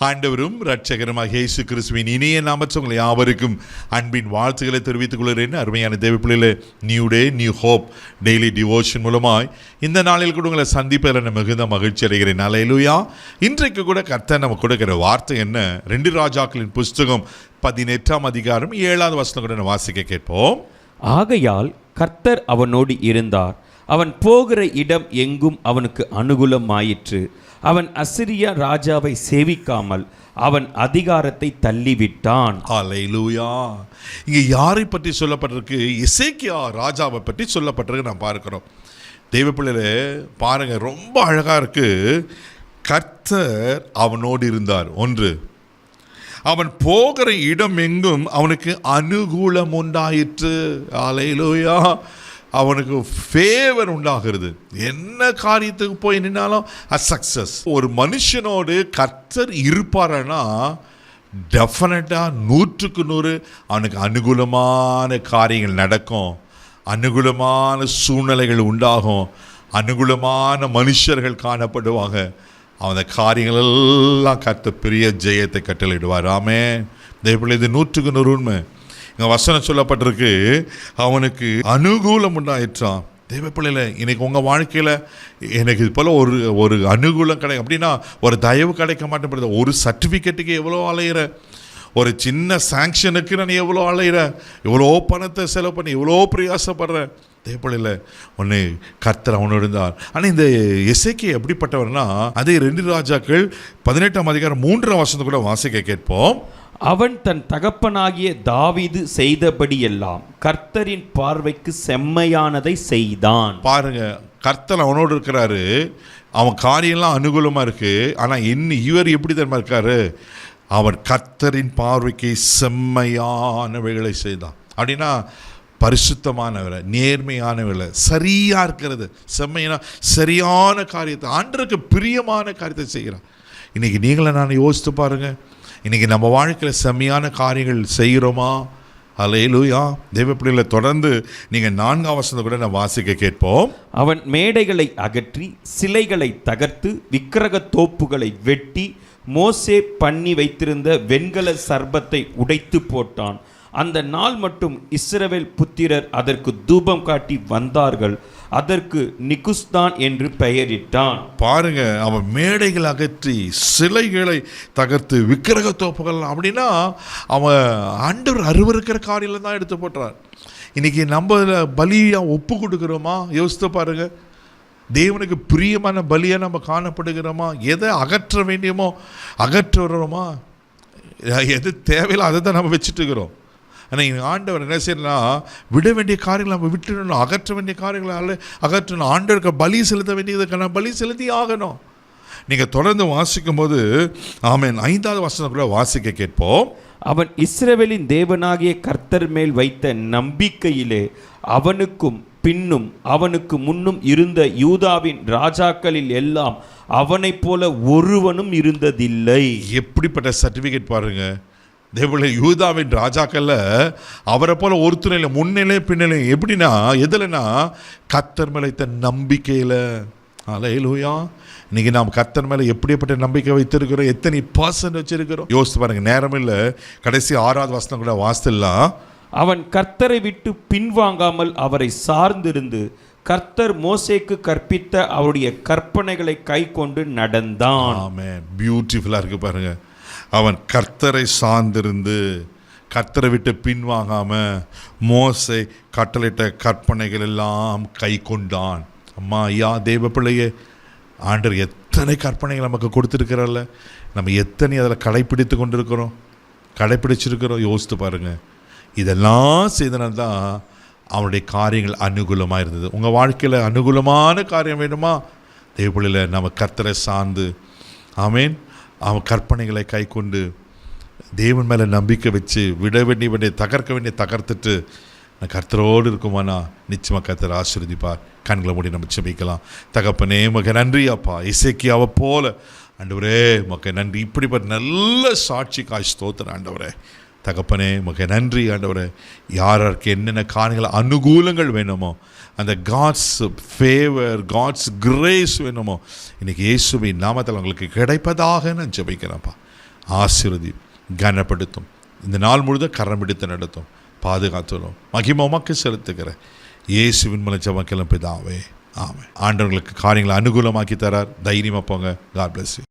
ஆண்டவரும் இரட்சகருமாக இயேசு கிறிஸ்துவின் இனிய நாமத்தில் உங்களை யாவருக்கும் அன்பின் வாழ்த்துக்களை தெரிவித்துக் கொள்கிறேன். அருமையான தேவ பிள்ளைகளே, new day new hope daily devotion மூலமாய் இந்த நாளில் கூட உங்களை சந்திப்பதில் நான் மிகுந்த மகிழ்ச்சி அடைகிறேன். அல்லேலூயா. இன்றைக்கு கூட கர்த்தர் நமக்கு கொடுக்கிற வார்த்தை என்ன? 2 ராஜாக்களின் புஸ்தகம் 18ஆம் அதிகாரம் 7வது வசனம் கூட வாசிக்க கேட்போம். ஆகையால் கர்த்தர் அவனோடு இருந்தார், அவன் போகிற இடம் எங்கும் அவனுக்கு அனுகூலமாயிற்று. அவன் அசிரியா ராஜாவை சேவிக்காமல் அவன் அதிகாரத்தை தள்ளிவிட்டான். அல்லேலூயா. இங்கே யாரை பற்றி சொல்லப்பட்டிருக்கு? எசேக்கியா ராஜாவை பற்றி சொல்லப்பட்டிருக்கு. நாம் பார்க்கிறோம். தெய்வ பிள்ளைகளே பாருங்க, ரொம்ப அழகா இருக்கு. கர்த்தர் அவனோடு இருந்தார். 1, அவன் போகிற இடம் எங்கும் அவனுக்கு அனுகூலம் உண்டாயிற்று. அல்லேலூயா. அவனுக்கு ஃபேவர் உண்டாகிறது. என்ன காரியத்துக்கு போய் நின்னாலும் சக்சஸ். ஒரு மனுஷனோடு கர்த்தர் இருப்பாரனா டெஃபினட்டாக 100க்கு 100 அவனுக்கு அனுகூலமான காரியங்கள் நடக்கும், அனுகூலமான சூழ்நிலைகள் உண்டாகும், அனுகூலமான மனுஷர்கள் காணப்படுவாங்க. அந்த காரியங்கள் எல்லாம் கர்த்தர் பெரிய ஜெயத்தை கட்டளையிடுவார். ஆமென். தேவப்பிள்ளை, இது 100க்கு 100 உண்மை. இங்கே வசனம் சொல்லப்பட்டிருக்கு, அவனுக்கு அனுகூலம் உண்டாயிற்றான். தெய்வ பிள்ளையில, இன்னைக்கு உங்கள் வாழ்க்கையில் எனக்கு இது போல் ஒரு அனுகூலம் கிடைக்கும் அப்படின்னா ஒரு தயவு கிடைக்க மாட்டேன். ஒரு சர்டிஃபிகேட்டுக்கு எவ்வளோ அலையிற, ஒரு சின்ன சாங்ஷனுக்கு நான் எவ்வளோ அலையிறேன், எவ்வளோ பணத்தை செலவு பண்ணி எவ்வளோ பிரயாசப்படுறேன். தேவப்பிள்ளையில் ஒன்று கர்த்தர் அவனோடு இருந்தார். ஆனால் இந்த எசேக்கியா எப்படிப்பட்டவர்னா, அதே 2 ராஜாக்கள் 18ஆம் அதிகாரம் 3ஆம் வசனத்தை கூட வாசிக்க கேட்போம். அவன் தன் தகப்பனாகிய தாவீது செய்தபடியெல்லாம் கர்த்தரின் பார்வைக்கு செம்மையானதை செய்தான். பாருங்க, கர்த்தர் அவனோடு இருக்கிறாரு, அவன் காரியம்லாம் அனுகூலமாக இருக்கு. ஆனால் இவர் எப்படி தெரியுமா இருக்காரு? அவன் கர்த்தரின் பார்வைக்கு செம்மையானவைகளை செய்தான். அப்படின்னா பரிசுத்தமானவரை, நேர்மையானவரை, சரியா இருக்கிறது. செம்மையான சரியான காரியத்தை, ஆண்டவருக்கு பிரியமான காரியத்தை செய்கிறான். இன்னைக்கு நீங்களே நான் யோசித்து பாருங்க, இன்னைக்கு நம்ம வாழ்க்கையில் செம்மையான காரியங்கள் செய்கிறோமா? அல்லேலூயா. தெய்வ பிள்ளைகளை, தொடர்ந்து நீங்கள் 4ஆம் வசனத்தை கூட நான் வாசிக்க கேட்போம். அவன் மேடைகளை அகற்றி சிலைகளை தகர்த்து விக்கிரக தோப்புகளை வெட்டி மோசே பண்ணி வைத்திருந்த வெண்கல சர்பத்தை உடைத்து போட்டான். அந்த நாள் மட்டும் இஸ்ரவேல் புத்திரர் அதற்கு தூபம் காட்டி வந்தார்கள். அதற்கு நிகுஸ்தான் என்று பெயரிட்டான். பாருங்க, அவன் மேடைகள் அகற்றி சிலைகளை தகர்த்து விக்கிரக தோப்புகள், அப்படின்னா அவன் ஆண்டவர் அருவருக்கிற காரியம் தான் எடுத்து போட்டார். இன்னைக்கு நம்ம பலியாக ஒப்பு கொடுக்குறோமா? யோசித்து பாருங்க. தேவனுக்கு பிரியமான பலியாக நம்ம காணப்படுகிறோமா? எதை அகற்ற வேண்டியமோ அகற்றுறோமா? எது தேவையில்லை அதை தான் நம்ம வச்சுட்டு இருக்கிறோம். ஆனால் ஆண்டவர் என்ன செய்யலாம்? விட வேண்டிய காரியங்களை நம்ம விட்டுடணும், அகற்ற வேண்டிய காரியங்களை அகற்றணும். ஆண்டவருக்கு பலி செலுத்த வேண்டியதுக்கு நான் பலி செலுத்தி ஆகணும். நீங்கள் தொடர்ந்து வாசிக்கும் போது ஆமென் 5வது வசனம் கூட வாசிக்க கேட்போம். அவன் இஸ்ரவேலின் தேவனாகிய கர்த்தர் மேல் வைத்த நம்பிக்கையிலே அவனுக்கும் பின்னும் அவனுக்கு முன்னும் இருந்த யூதாவின் ராஜாக்களில் எல்லாம் அவனைப் போல ஒருவனும் இருந்ததில்லை. எப்படிப்பட்ட சர்டிஃபிகேட் பாருங்க. தேவளை, யூதாவின் ராஜாக்கள்ல அவரை போல ஒருத்தர் இல்லை, முன்னிலை பின்னிலை. எப்படின்னா எதுலன்னா கர்த்தர் மேல வைத்த நம்பிக்கையில். அல்லேலூயா. இன்னைக்கு நாம் கர்த்தர் மேலே எப்படிப்பட்ட நம்பிக்கை வைத்திருக்கிறோம், எத்தனை % வச்சிருக்கிறோம் யோசித்து பாருங்க. நேரம் இல்லை, கடைசி 6வது வசனம் கூட வாசித்துலாம். அவன் கர்த்தரை விட்டு பின்வாங்காமல் அவரை சார்ந்திருந்து கர்த்தர் மோசேக்கு கற்பித்த அவருடைய கற்பனைகளை கை கொண்டு நடந்தான். ஆமென். பியூட்டிஃபுல்லாக இருக்கு பாருங்க. அவன் கர்த்தரை சார்ந்திருந்து கர்த்தரை விட்டு பின்வாங்காமல் மோசே கட்டளையிட்ட கற்பனைகள் எல்லாம் கை கொண்டான். அம்மா ஐயா, தெய்வ பிள்ளையே, ஆண்டவர் எத்தனை கற்பனைகள் நமக்கு கொடுத்துருக்கிறல்ல, நம்ம எத்தனை அதில் கடைப்பிடித்து கொண்டிருக்கிறோம், கடைப்பிடிச்சிருக்கிறோம். யோசித்து பாருங்கள். இதெல்லாம் செய்தனால்தான் அவனுடைய காரியங்கள் அனுகூலமாக இருந்தது. உங்கள் வாழ்க்கையில் அனுகூலமான காரியம் வேணுமா? தெய்வ பிள்ளையில் நம்ம கர்த்தரை சார்ந்து ஆமென் அவன் கற்பனைகளை கை கொண்டு தேவன் மேலே நம்பிக்கை வச்சு விட வேண்டிய தகர்க்க வேண்டிய தகர்த்துட்டு நான் கர்த்தரோடு இருக்குமானா நிச்சயமாக கர்த்தர் ஆசீர்வதிப்பார். கண்களை மூடி நம்ம ஜெபிக்கலாம். தகப்பனே, மக நன்றி அப்பா. எசேக்கியாவை போல ஆண்டவரே மக நன்றி. இப்படிப்பட்ட நல்ல சாட்சிக்காய் ஸ்தோத்திரம் ஆண்டவரே. தகப்பனே, மக நன்றி ஆண்டவரே. யாருக்கு என்னென்ன காரியங்கள் அனுகூலங்கள் வேணுமோ, அந்த காட்ஸ் ஃபேவர், காட்ஸ் கிரேஸ் வேணுமோ, இன்றைக்கி இயேசுவின் நாமத்தில் உங்களுக்கு கிடைப்பதாக நான் ஜெபிக்கிறேன்ப்பா. ஆசீர்வதியும், கனப்படுத்தும். இந்த நாள் முழுதும் கரம் பிடித்து நடத்தும், பாதுகாத்துடும். மகிமை உமக்கு செலுத்துகிறேன் இயேசுவின் மூலம் ஜெபம் கேளும் பிதாவே, ஆமென். ஆண்டவர்களுக்கு காரியங்களை அனுகூலமாக்கி தரார். தைரியமாக போங்க. God bless you.